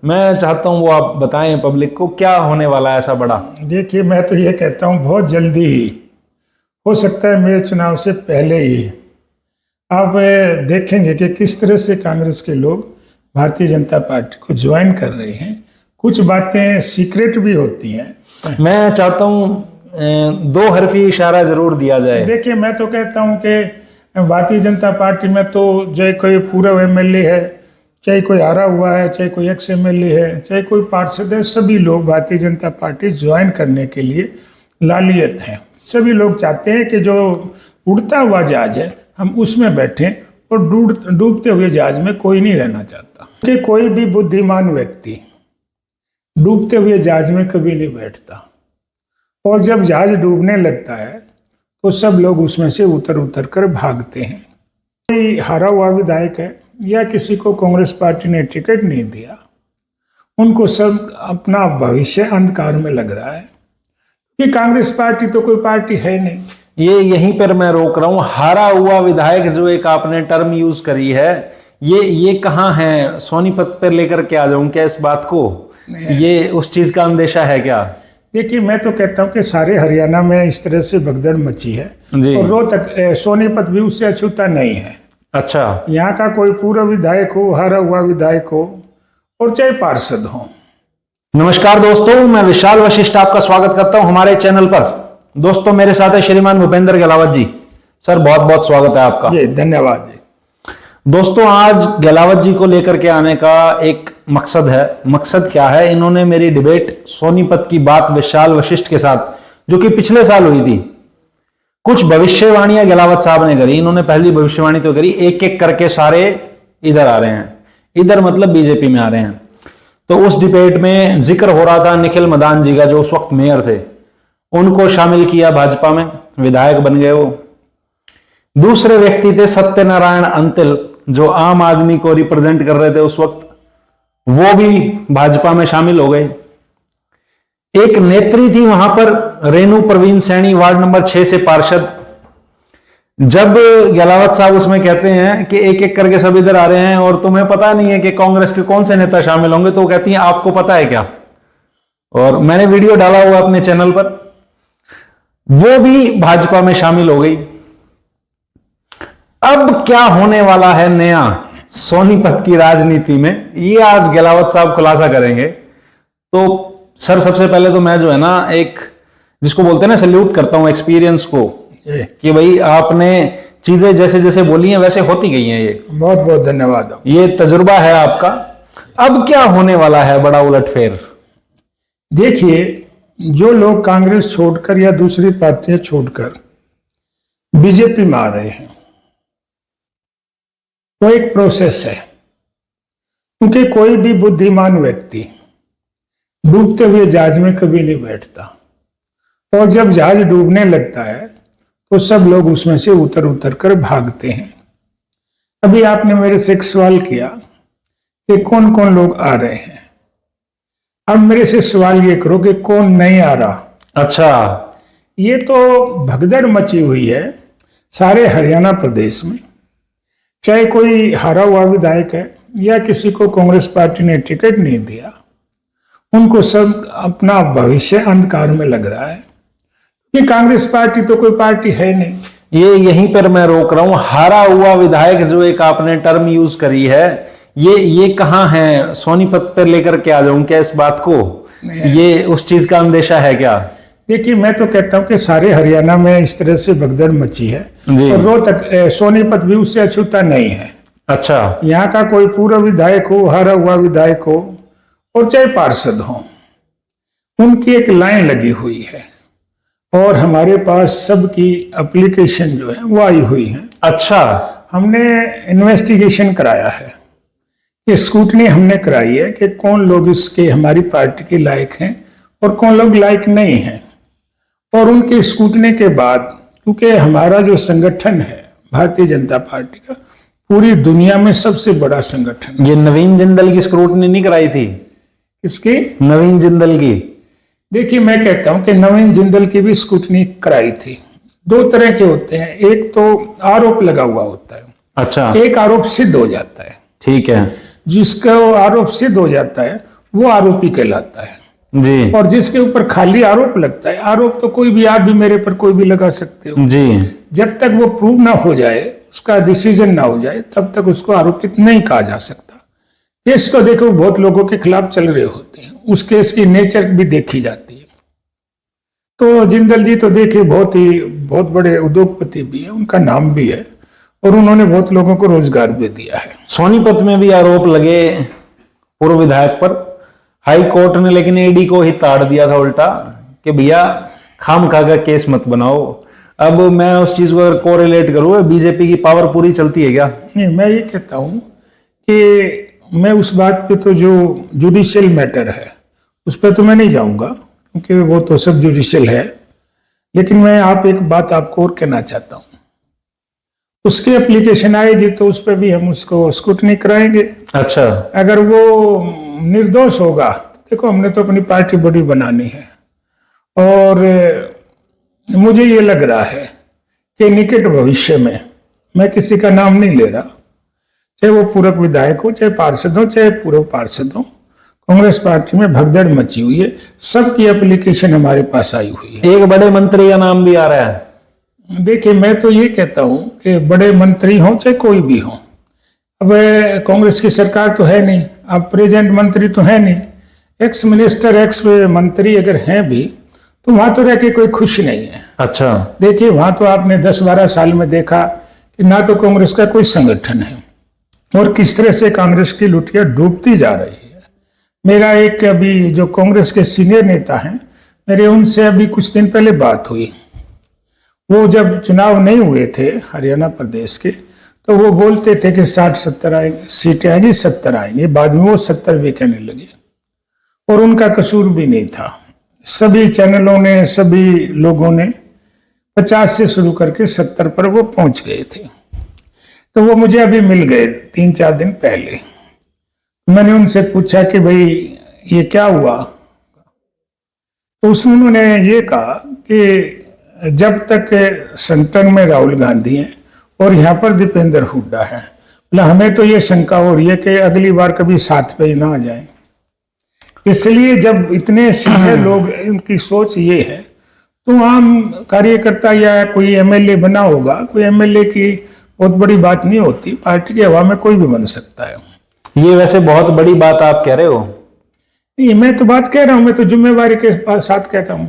मैं चाहता हूँ वो आप बताएं पब्लिक को क्या होने वाला है ऐसा बड़ा। देखिए, मैं तो ये कहता हूँ बहुत जल्दी ही हो सकता है, मेरे चुनाव से पहले ही आप देखेंगे कि किस तरह से कांग्रेस के लोग भारतीय जनता पार्टी को ज्वाइन कर रहे हैं। कुछ बातें सीक्रेट भी होती हैं। मैं चाहता हूँ दो हरफी इशारा जरूर दिया जाए। देखिए, मैं तो कहता हूँ कि भारतीय जनता पार्टी में तो चाहे कोई पूर्व एमएलए है, चाहे कोई हारा हुआ है, चाहे कोई एक्स एमएलए है, चाहे कोई पार्षद है, सभी लोग भारतीय जनता पार्टी ज्वाइन करने के लिए लालियत हैं। सभी लोग चाहते हैं कि जो उड़ता हुआ जहाज है हम उसमें बैठें, और डूबते हुए जहाज में कोई नहीं रहना चाहता। कि कोई भी बुद्धिमान व्यक्ति डूबते हुए जहाज में कभी नहीं बैठता, और जब जहाज डूबने लगता है तो सब लोग उसमें से उतर उतर कर भागते हैं। कोई हारा हुआ विधायक है या किसी को कांग्रेस पार्टी ने टिकट नहीं दिया, उनको सब अपना भविष्य अंधकार में लग रहा है कि कांग्रेस पार्टी तो कोई पार्टी है नहीं। ये यहीं पर मैं रोक रहा हूं। हारा हुआ विधायक जो एक आपने टर्म यूज करी है, ये कहाँ है? सोनीपत पर लेकर के आ जाऊं क्या इस बात को? ये उस चीज का अंदेशा है क्या? देखिए, मैं तो कहता हूँ कि सारे हरियाणा में इस तरह से भगदड़ मची है जी। और रोहतक सोनीपत भी उससे अछूता नहीं है। अच्छा, यहाँ का कोई पूर्व विधायक हो, हारा हुआ विधायक हो, और चाहे पार्षद हो। नमस्कार दोस्तों, मैं विशाल वशिष्ठ आपका स्वागत करता हूं हमारे चैनल पर। दोस्तों, मेरे साथ है श्रीमान भूपेंद्र गहलावत जी। सर, बहुत बहुत स्वागत है आपका। ये धन्यवाद जी। दोस्तों, आज गहलावत जी को लेकर के आने का एक मकसद है। मकसद क्या है? इन्होंने मेरी डिबेट सोनीपत की बात विशाल वशिष्ठ के साथ, जो कि पिछले साल हुई थी, कुछ भविष्यवाणियां गहलावत साहब ने करी। इन्होंने पहली भविष्यवाणी तो करी, एक एक करके सारे इधर आ रहे हैं, इधर मतलब बीजेपी में आ रहे हैं। तो उस डिबेट में जिक्र हो रहा था निखिल मदान जी का, जो उस वक्त मेयर थे, उनको शामिल किया भाजपा में, विधायक बन गए वो। दूसरे व्यक्ति थे सत्यनारायण अंतिल, जो आम आदमी को रिप्रेजेंट कर रहे थे उस वक्त, वो भी भाजपा में शामिल हो गए। एक नेत्री थी वहां पर, रेणु प्रवीण सैनी, वार्ड नंबर 6 से पार्षद। जब गहलावत साहब उसमें कहते हैं कि एक एक करके सब इधर आ रहे हैं और तुम्हें पता नहीं है कि कांग्रेस के कौन से नेता शामिल होंगे, तो वो कहती हैं आपको पता है क्या? और मैंने वीडियो डाला हुआ अपने चैनल पर, वो भी भाजपा में शामिल हो गई। अब क्या होने वाला है नया सोनीपत की राजनीति में, ये आज गहलावत साहब खुलासा करेंगे। तो सर, सबसे पहले तो मैं जो है ना, एक जिसको बोलते हैं ना, सैल्यूट करता हूं एक्सपीरियंस को, कि भाई आपने चीजें जैसे जैसे बोली हैं वैसे होती गई हैं। ये बहुत बहुत धन्यवाद। ये तजुर्बा है आपका। अब क्या होने वाला है बड़ा उलटफेर? देखिए, जो लोग कांग्रेस छोड़कर या दूसरी पार्टियां छोड़कर बीजेपी में आ रहे हैं, वो एक प्रोसेस है। क्योंकि कोई भी बुद्धिमान व्यक्ति डूबते हुए जहाज में कभी नहीं बैठता, और जब जहाज डूबने लगता है तो सब लोग उसमें से उतर उतर कर भागते हैं। अभी आपने मेरे से एक सवाल किया कि कौन कौन लोग आ रहे हैं। अब मेरे से सवाल ये करो कि कौन नहीं आ रहा। अच्छा, ये तो भगदड़ मची हुई है सारे हरियाणा प्रदेश में। चाहे कोई हारा हुआ विधायक है या किसी को कांग्रेस पार्टी ने टिकट नहीं दिया, उनको सब अपना भविष्य अंधकार में लग रहा है कि कांग्रेस पार्टी तो कोई पार्टी है नहीं। ये यहीं पर मैं रोक रहा हूं। हारा हुआ विधायक जो एक आपने टर्म यूज करी है, ये कहाँ है? सोनीपत पर लेकर के आ जाऊं क्या इस बात को? ये उस चीज का अंदेशा है क्या? देखिए, मैं तो कहता हूँ कि सारे हरियाणा में इस तरह से भगदड़ मची है और रोहतक सोनीपत भी उससे अछूता नहीं है। अच्छा, यहाँ का कोई पूर्व विधायक हो, हारा हुआ विधायक हो, और चाहे पार्षद हो, उनकी एक लाइन लगी हुई है, और हमारे पास सबकी एप्लीकेशन जो है वो आई हुई है। अच्छा, हमने इन्वेस्टिगेशन कराया है, ये स्क्रूटनी हमने कराई है कि कौन लोग इसके हमारी पार्टी के लायक हैं और कौन लोग लायक नहीं हैं। और उनके स्क्रूटनी के बाद, क्योंकि हमारा जो संगठन है भारतीय जनता पार्टी का, पूरी दुनिया में सबसे बड़ा संगठन। ये नवीन जिंदल की स्क्रूटनी नहीं कराई थी? किसकी? नवीन जिंदल की। देखिए, मैं कहता हूं कि नवीन जिंदल की भी स्क्रूटनी कराई थी। दो तरह के होते हैं, एक तो आरोप लगा हुआ होता है, अच्छा, एक आरोप सिद्ध हो जाता है। ठीक है। जिसका वो आरोप सिद्ध हो जाता है वो आरोपी कहलाता है, जी और जिसके ऊपर खाली आरोप लगता है, आरोप तो कोई भी, आप भी मेरे पर कोई भी लगा सकते हो, जी। जब तक वो प्रूव ना हो जाए, उसका डिसीजन ना हो जाए, तब तक उसको आरोपित नहीं कहा जा सकता। केस तो देखो बहुत लोगों के खिलाफ चल रहे होते हैं, उस केस की नेचर भी देखी जाती है। तो जिंदल जी तो देखिए बहुत बड़े उद्योगपति भी है, उनका नाम भी है, और उन्होंने बहुत लोगों को रोजगार भी दिया है। सोनीपत में भी आरोप लगे पूर्व विधायक पर, हाई कोर्ट ने लेकिन ईडी को ही ताड़ दिया था उल्टा कि भैया खामखा का केस मत बनाओ। अब मैं उस चीज को अगर कोरिलेट करूं, बीजेपी की पावर पूरी चलती है क्या? नहीं, मैं ये कहता हूं कि मैं उस बात पे तो जो जुडिशियल मैटर है उस पर तो मैं नहीं जाऊंगा, क्योंकि वो तो सब जुडिशियल है। लेकिन मैं एक बात आपको और कहना चाहता हूं, उसकी एप्लीकेशन आएगी तो उस पर भी हम उसको स्क्रूटनी कराएंगे। अच्छा। अगर वो निर्दोष होगा, देखो हमने तो अपनी पार्टी बड़ी बनानी है, और मुझे ये लग रहा है कि निकट भविष्य में, मैं किसी का नाम नहीं ले रहा, चाहे वो पूर्व विधायक हो, चाहे पार्षद हो, चाहे पूर्व पार्षद हो, कांग्रेस पार्टी में भगदड़ मची हुई है, सबकी एप्लीकेशन हमारे पास आई हुई है। एक बड़े मंत्री का नाम भी आ रहा है। देखिए, मैं तो ये कहता हूं कि बड़े मंत्री हों चाहे कोई भी हो, अब कांग्रेस की सरकार तो है नहीं, अब प्रेजेंट मंत्री तो है नहीं, एक्स मिनिस्टर एक्स मंत्री अगर हैं भी, तो वहां तो रह के कोई खुश नहीं है। अच्छा। देखिए, वहां तो आपने 10-12 साल में देखा कि ना तो कांग्रेस का कोई संगठन है, और किस तरह से कांग्रेस की लुटिया डूबती जा रही है। मेरा एक अभी जो कांग्रेस के सीनियर नेता हैं, मेरे उनसे अभी कुछ दिन पहले बात हुई। वो जब चुनाव नहीं हुए थे हरियाणा प्रदेश के, तो वो बोलते थे कि 60-70 सीटें आएंगी, 70 आएंगी, बाद में वो 70 भी कहने लगे, और उनका कसूर भी नहीं था। सभी चैनलों ने, सभी लोगों ने 50 से शुरू करके 70 पर वो पहुंच गए थे। तो वो मुझे अभी मिल गए 3-4 दिन पहले। मैंने उनसे पूछा कि भाई ये क्या हुआ, तो उन्होंने ये कहा कि जब तक संगठन में राहुल गांधी हैं और यहाँ पर दीपेंद्र हुड्डा है, मतलब हमें तो ये शंका हो रही है कि अगली बार कभी साथ पे ही ना आ जाए। इसलिए जब इतने सीनियर लोग, इनकी सोच ये है, तो आम कार्यकर्ता या कोई एमएलए बना होगा, कोई एमएलए की बहुत बड़ी बात नहीं होती, पार्टी की हवा में कोई भी बन सकता है। ये वैसे बहुत बड़ी बात आप कह रहे हो। नहीं, मैं तो बात कह रहा हूं, मैं तो जिम्मेवारी के साथ कहता हूं।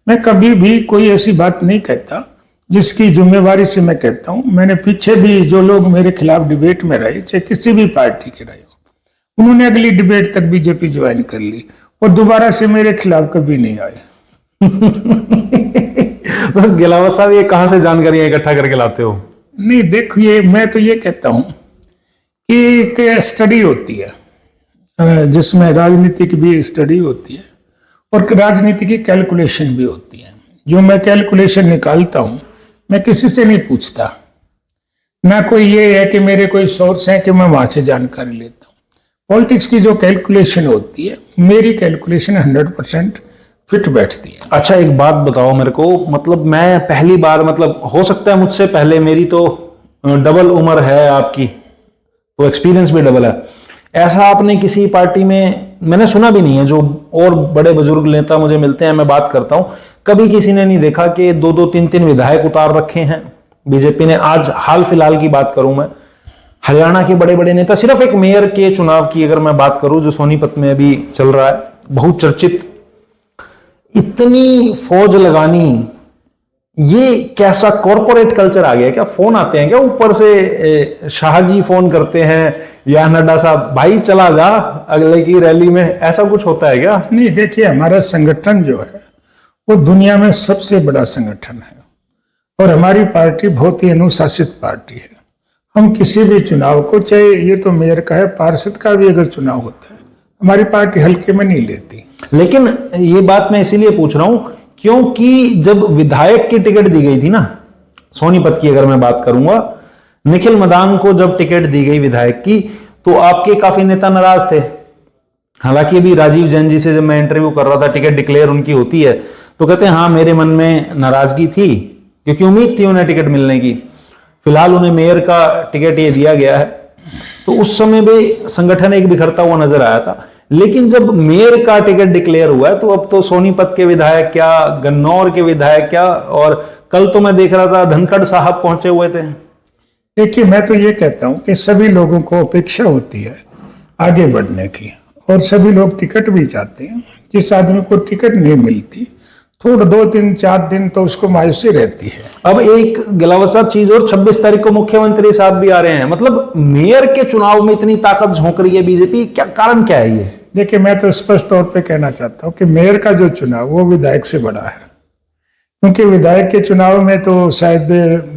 मैं कभी भी कोई ऐसी बात नहीं कहता जिसकी जिम्मेवारी से मैं कहता हूं। मैंने पीछे भी जो लोग मेरे खिलाफ डिबेट में रहे, चाहे किसी भी पार्टी के रहे, उन्होंने अगली डिबेट तक बीजेपी ज्वाइन कर ली और दोबारा से मेरे खिलाफ कभी नहीं आए। गिलावत साहब, ये कहां से जानकारियां इकट्ठा करके लाते हो? नहीं, देखिए, मैं तो ये कहता हूं कि एक स्टडी होती है, जिसमें राजनीति की भी स्टडी होती है और राजनीति की कैलकुलेशन भी होती है। जो मैं कैलकुलेशन निकालता हूं, मैं किसी से नहीं पूछता, ना कोई ये है कि मेरे कोई सोर्स है कि मैं वहां से जानकारी लेता हूं। पॉलिटिक्स की जो कैलकुलेशन होती है, मेरी कैलकुलेशन 100% फिट बैठती है। अच्छा, एक बात बताओ मेरे को, मतलब मैं पहली बार, मतलब हो सकता है मुझसे पहले, मेरी तो डबल उम्र है आपकी, तो एक्सपीरियंस भी डबल है। ऐसा आपने किसी पार्टी में, मैंने सुना भी नहीं है, जो और बड़े बुजुर्ग नेता मुझे मिलते हैं, मैं बात करता हूं, कभी किसी ने नहीं देखा कि 2-2, 3-3 विधायक उतार रखे हैं बीजेपी ने। आज हाल फिलहाल की बात करूं मैं, हरियाणा के बड़े बड़े नेता, सिर्फ एक मेयर के चुनाव की अगर मैं बात करूं जो सोनीपत में अभी चल रहा है, बहुत चर्चित, इतनी फौज लगानी, ये कैसा कॉरपोरेट कल्चर आ गया? क्या फोन आते हैं क्या ऊपर से, शाहजी फोन करते हैं या नड्डा साहब भाई चला जा अगले की रैली में, ऐसा कुछ होता है क्या? नहीं, देखिए, हमारा संगठन जो है वो दुनिया में सबसे बड़ा संगठन है, और हमारी पार्टी बहुत ही अनुशासित पार्टी है। हम किसी भी चुनाव को, चाहे ये तो मेयर का है, पार्षद का भी अगर चुनाव होता है, हमारी पार्टी हल्के में नहीं लेती। लेकिन ये बात मैं इसीलिए पूछ रहा हूं क्योंकि जब विधायक की टिकट दी गई थी ना, सोनीपत की अगर मैं बात करूंगा, निखिल मदान को जब टिकट दी गई विधायक की, तो आपके काफी नेता नाराज थे। हालांकि अभी राजीव जैन जी से जब मैं इंटरव्यू कर रहा था, टिकट डिक्लेयर उनकी होती है, तो कहते हैं हाँ मेरे मन में नाराजगी थी, क्योंकि उम्मीद थी उन्हें टिकट मिलने की। फिलहाल उन्हें मेयर का टिकट ये दिया गया है। तो उस समय भी संगठन एक बिखरता हुआ नजर आया था। लेकिन जब मेयर का टिकट डिक्लेयर हुआ है तो अब तो सोनीपत के विधायक क्या, गन्नौर के विधायक क्या, और कल तो मैं देख रहा था धनखड़ साहब पहुंचे हुए थे। देखिए, मैं तो ये कहता हूँ कि सभी लोगों को अपेक्षा होती है आगे बढ़ने की, और सभी लोग टिकट भी चाहते हैं। जिस आदमी को टिकट नहीं मिलती, थोड़ा 2 दिन 4 दिन तो उसको मायूसी रहती है। अब एक गिलावत साहब चीज और, 26 तारीख को मुख्यमंत्री साहब भी आ रहे हैं। मतलब मेयर के चुनाव में इतनी ताकत झोंक रही है बीजेपी, क्या कारण क्या है ये? देखिए, मैं तो स्पष्ट तौर पे कहना चाहता हूँ कि मेयर का जो चुनाव वो विधायक से बड़ा है, क्योंकि विधायक के चुनाव में तो शायद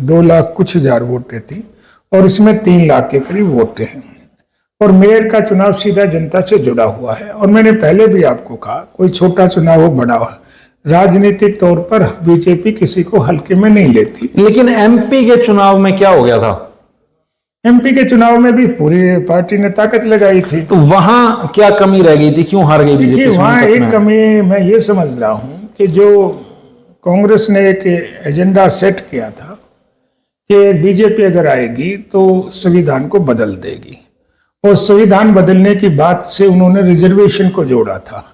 2 लाख कुछ हजार वोटें थी और इसमें 3 लाख के करीब वोटें हैं। और मेयर का चुनाव सीधा जनता से जुड़ा हुआ है। और मैंने पहले भी आपको कहा, कोई छोटा चुनाव हो बड़ा हो, राजनीतिक तौर पर बीजेपी किसी को हल्के में नहीं लेती। लेकिन एमपी के चुनाव में क्या हो गया था? एमपी के चुनाव में भी पूरी पार्टी ने ताकत लगाई थी। तो वहां क्या कमी रह गई थी, क्यों हार गई बीजेपी? वहां एक कमी मैं ये समझ रहा हूं कि जो कांग्रेस ने एक एजेंडा सेट किया था कि बीजेपी अगर आएगी तो संविधान को बदल देगी, और संविधान बदलने की बात से उन्होंने रिजर्वेशन को जोड़ा था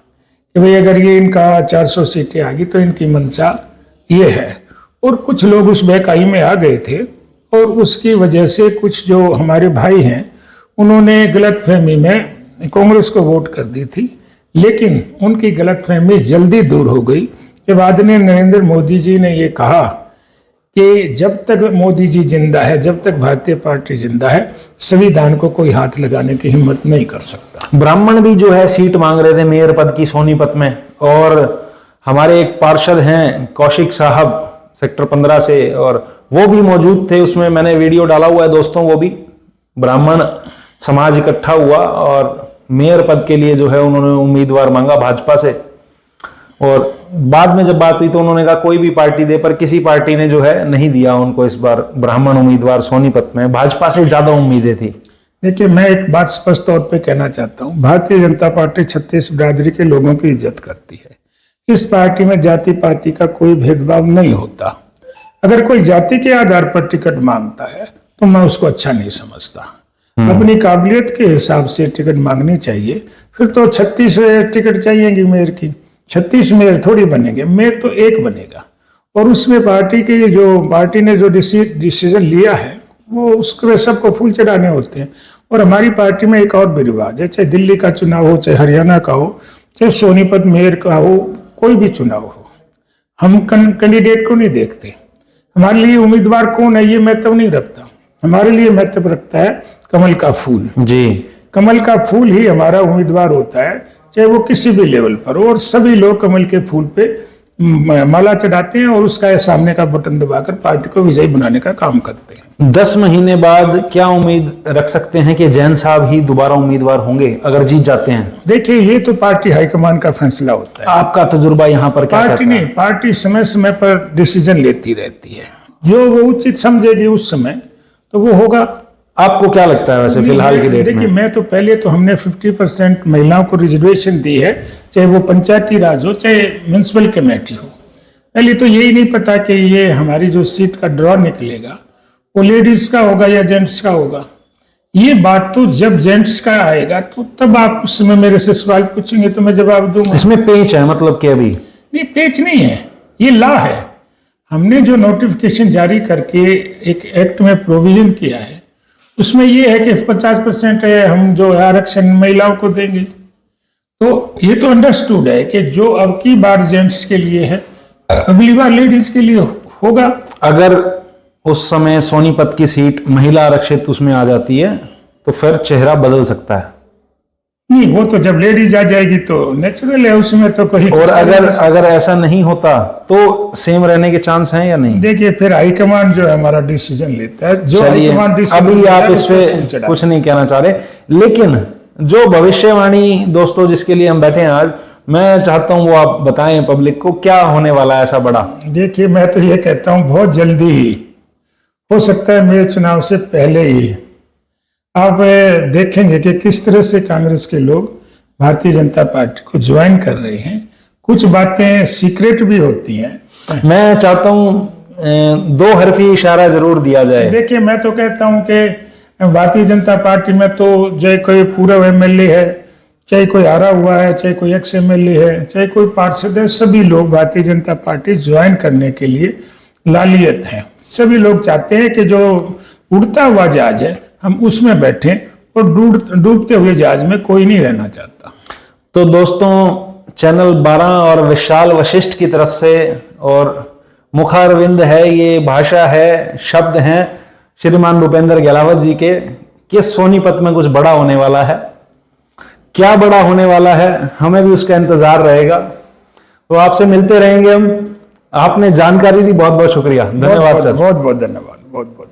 कि भाई अगर ये इनका 400 सीटें आ गई तो इनकी मंशा ये है। और कुछ लोग उस बहकाई में आ गए थे, और उसकी वजह से कुछ जो हमारे भाई हैं उन्होंने गलतफहमी में कांग्रेस को वोट कर दी थी। लेकिन उनकी गलतफहमी जल्दी दूर हो गई जब आदरणीय नरेंद्र मोदी जी ने ये कहा कि जब तक मोदी जी जिंदा है, जब तक भारतीय पार्टी जिंदा है, संविधान को कोई हाथ लगाने की हिम्मत नहीं कर सकता। ब्राह्मण भी जो है सीट मांग रहे थे मेयर पद की सोनीपत में, और हमारे एक पार्षद हैं कौशिक साहब सेक्टर 15 से, और वो भी मौजूद थे उसमें। मैंने वीडियो डाला हुआ है दोस्तों, वो भी ब्राह्मण समाज इकट्ठा हुआ और मेयर पद के लिए जो है उन्होंने उम्मीदवार मांगा भाजपा से। और बाद में जब बात हुई तो उन्होंने कहा कोई भी पार्टी दे, पर किसी पार्टी ने जो है नहीं दिया उनको इस बार ब्राह्मण उम्मीदवार सोनीपत में। भाजपा से ज्यादा उम्मीदें थी। देखिए, मैं एक बात स्पष्ट तौर पे कहना चाहता हूँ, भारतीय जनता पार्टी छत्तीस बिरादरी के लोगों की इज्जत करती है। इस पार्टी में जाति पाति का कोई भेदभाव नहीं होता। अगर कोई जाति के आधार पर टिकट मांगता है तो मैं उसको अच्छा नहीं समझता। अपनी काबिलियत के हिसाब से टिकट मांगनी चाहिए। फिर तो 36 टिकट चाहिएगी मेयर की, 36 मेयर थोड़ी बनेंगे, मेयर तो एक बनेगा। और उसमें पार्टी ने जो डिसीजन लिया है वो उसके सबको फूल चढ़ाने होते हैं। और हमारी पार्टी में एक और भी रिवाज है, चाहे दिल्ली का चुनाव हो, चाहे हरियाणा का हो, चाहे सोनीपत मेयर का हो, कोई भी चुनाव हो, हम कैंडिडेट को नहीं देखते। हमारे लिए उम्मीदवार कौन है ये महत्व नहीं रखता। हमारे लिए महत्व रखता है कमल का फूल जी। कमल का फूल ही हमारा उम्मीदवार होता है, चाहे वो किसी भी लेवल पर हो। और सभी लोग कमल के फूल पे माला चढ़ाते हैं और उसका सामने का बटन दबाकर पार्टी को विजयी बनाने का काम करते हैं। 10 महीने बाद क्या उम्मीद रख सकते हैं कि जैन साहब ही दोबारा उम्मीदवार होंगे अगर जीत जाते हैं? देखिए, ये तो पार्टी हाईकमान का फैसला होता है। आपका तजुर्बा यहाँ पर क्या पार्टी कहता है? नहीं, पार्टी समय समय पर डिसीजन लेती रहती है। जो वो उचित समझेगी उस समय तो वो होगा। आपको क्या लगता है वैसे फिलहाल की डेट देखिए, में? मैं तो पहले तो हमने 50% महिलाओं को रिजर्वेशन दी है, चाहे वो पंचायती राज हो, चाहे म्यूनसिपल कमेटी हो। पहले तो यही नहीं पता कि ये हमारी जो सीट का ड्रॉ निकलेगा वो लेडीज का होगा या जेंट्स का होगा। ये बात तो जब जेंट्स का आएगा तो तब आप उस समय मेरे से सवाल पूछेंगे तो मैं जवाब दूंगा। इसमें पेच है, मतलब कि अभी नहीं, पेच नहीं है, ये लॉ है। हमने जो नोटिफिकेशन जारी करके एक एक्ट में प्रोविजन किया है उसमें ये है कि 50% है हम जो आरक्षण महिलाओं को देंगे। तो ये तो अंडरस्टूड है कि जो अब की बार जेंट्स के लिए है अगली बार लेडीज के लिए होगा। अगर उस समय सोनीपत की सीट महिला आरक्षित उसमें आ जाती है तो फिर चेहरा बदल सकता है। नहीं, वो तो जब लेडीज आ जाएगी तो नेचुरल है, उसमें तो कोई। और अगर ऐसा नहीं होता तो सेम रहने के चांस हैं या नहीं? देखिए, फिर हाईकमान जो है हमारा डिसीजन लेता है। जो हाईकमान डिसीजन अभी आप इस पे कुछ नहीं कहना चाह रहे, लेकिन जो भविष्यवाणी दोस्तों जिसके लिए हम बैठे हैं आज, मैं चाहता हूं वो आप बताएं पब्लिक को क्या होने वाला है ऐसा बड़ा। देखिए, मैं तो ये कहता हूं बहुत जल्दी ही हो सकता है, मेरे चुनाव से पहले ही आप देखेंगे कि किस तरह से कांग्रेस के लोग भारतीय जनता पार्टी को ज्वाइन कर रहे हैं। कुछ बातें सीक्रेट भी होती हैं। मैं चाहता हूं 2 हरफी इशारा जरूर दिया जाए। देखिए, मैं तो कहता हूं कि भारतीय जनता पार्टी में तो चाहे कोई पूर्व एमएलए है, चाहे कोई हारा हुआ है, चाहे कोई एक्स एमएलए है, चाहे कोई पार्षद है, सभी लोग भारतीय जनता पार्टी ज्वाइन करने के लिए लालियत हैं। सभी लोग चाहते हैं कि जो उड़ता हुआ जहाज है हम उसमें बैठे, और डूबते हुए जहाज में कोई नहीं रहना चाहता। तो दोस्तों, चैनल 12 और विशाल वशिष्ठ की तरफ से, और मुखारविंद है, ये भाषा है, शब्द हैं श्रीमान भूपेंद्र गहलावत जी के, कि सोनीपत में कुछ बड़ा होने वाला है। क्या बड़ा होने वाला है हमें भी उसका इंतजार रहेगा। तो आपसे मिलते रहेंगे हम। आपने जानकारी दी, बहुत बहुत शुक्रिया, धन्यवाद सर। बहुत बहुत धन्यवाद, बहुत बहुत।